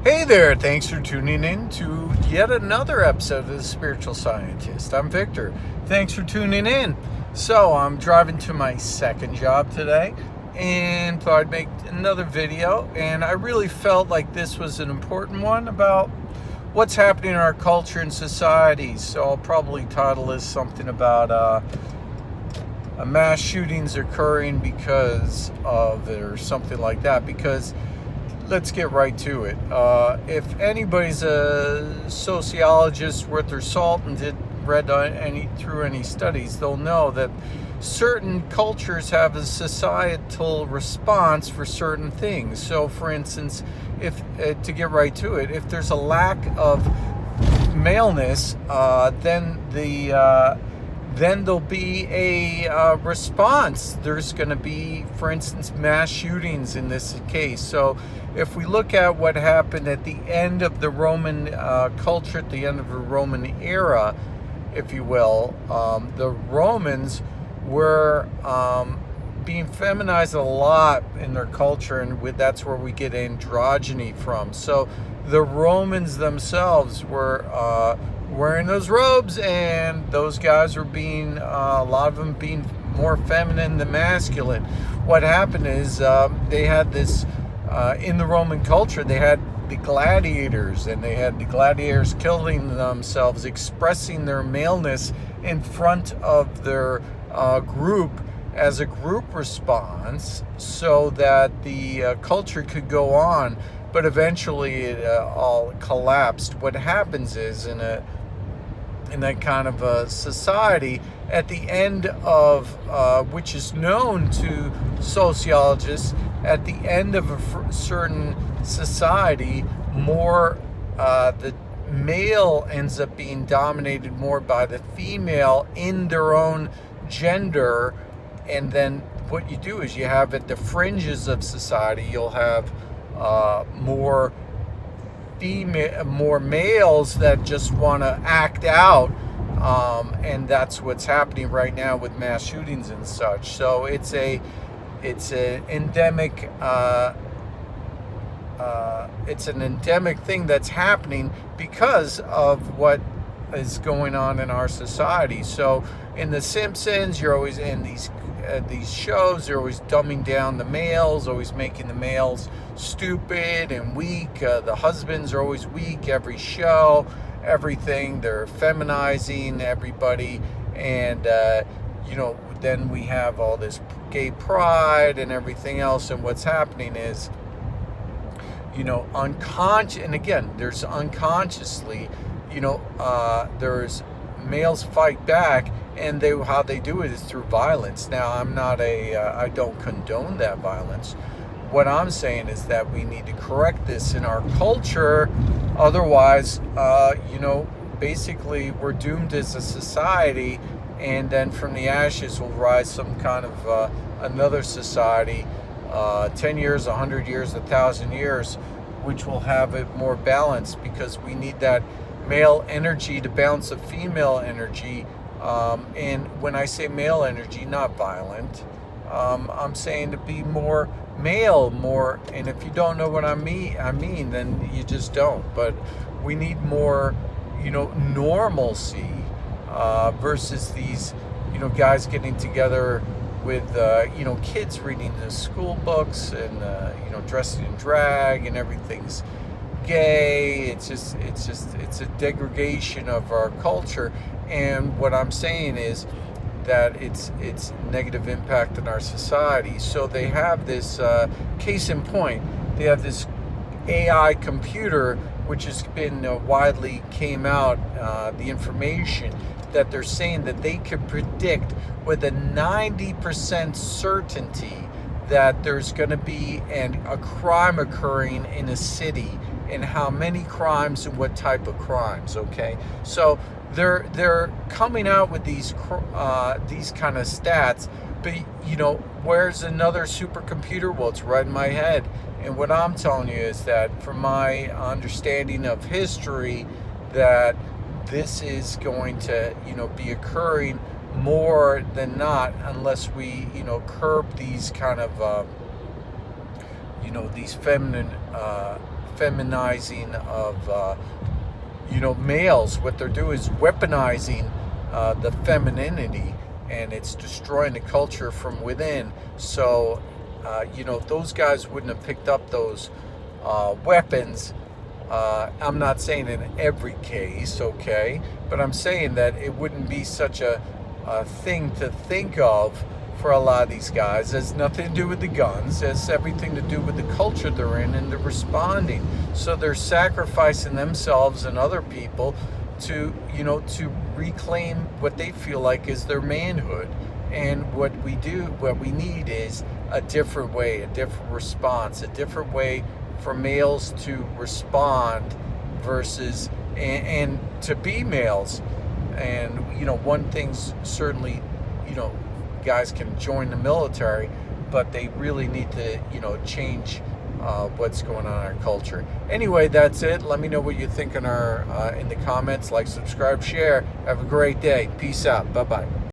Hey there, thanks for tuning in to yet another episode of The Spiritual Scientist. I'm Victor. Thanks for tuning in. So, I'm driving to my second job today and thought I'd make another video. And I really felt like this was an important one about what's happening in our culture and society. So, I'll probably title this something about mass shootings occurring because of it or something like that. Because let's get right to it. If anybody's a sociologist worth their salt and read through any studies, they'll know that certain cultures have a societal response for certain things. So, for instance, if to get right to it, if there's a lack of maleness, then there'll be a response. There's going to be, for instance, mass shootings in this case. So if we look at what happened at the end of the Roman culture, at the end of the Roman era, if you will, the Romans were being feminized a lot in their culture, and that's where we get androgyny from. So the Romans themselves were wearing those robes, and those guys were being, a lot of them being more feminine than masculine. What happened is they had this, in the Roman culture, they had the gladiators, and they had the gladiators killing themselves, expressing their maleness in front of their group as a group response so that the culture could go on. But eventually it all collapsed. What happens is in that kind of a society, at the end of which is known to sociologists, at the end of a certain society, more the male ends up being dominated more by the female in their own gender. And then what you do is you have at the fringes of society, you'll have more males that just want to act out, and that's what's happening right now with mass shootings and such. So it's an endemic thing that's happening because of what is going on in our society. So in the Simpsons, you're always in these shows, they're always dumbing down the males, always making the males stupid and weak. The husbands are always weak every show, everything. They're feminizing everybody, and then we have all this gay pride and everything else. And what's happening is, unconscious, and again, there's unconsciously, there's males fight back, and how they do it is through violence. Now, I don't condone that violence. What I'm saying is that we need to correct this in our culture. Otherwise, basically we're doomed as a society, and then from the ashes will rise some kind of another society, 10 years, 100 years, 1,000 years, which will have it more balanced, because we need that male energy to balance the female energy. And when I say male energy, not violent, I'm saying to be more male, and if you don't know what I mean, then you just don't. But we need more, normalcy, versus these, guys getting together with, kids reading the school books and, dressing in drag, and everything's gay. It's a degradation of our culture. And what I'm saying is that it's negative impact in our society. So they have this, case in point, they have this AI computer, which has been widely came out, the information that they're saying that they could predict with a 90% certainty that there's going to be a crime occurring in a city, and how many crimes and what type of crimes. Okay, so they're coming out with these kind of stats. But where's another supercomputer? Well, it's right in my head. And what I'm telling you is that, from my understanding of history, that this is going to be occurring more than not, unless we curb these kind of these feminizing of males. What they're doing is weaponizing the femininity, and it's destroying the culture from within. So those guys wouldn't have picked up those weapons. I'm not saying in every case, okay, but I'm saying that it wouldn't be such a thing to think of for a lot of these guys. It has nothing to do with the guns. It has everything to do with the culture they're in, and they're responding. So they're sacrificing themselves and other people to reclaim what they feel like is their manhood. And what we need is a different way, a different response, a different way for males to respond versus and to be males. And one thing's certainly, guys can join the military, but they really need to change what's going on in our culture. Anyway, that's it. Let me know what you think in the comments. Like, subscribe, share. Have a great day. Peace out. Bye-bye.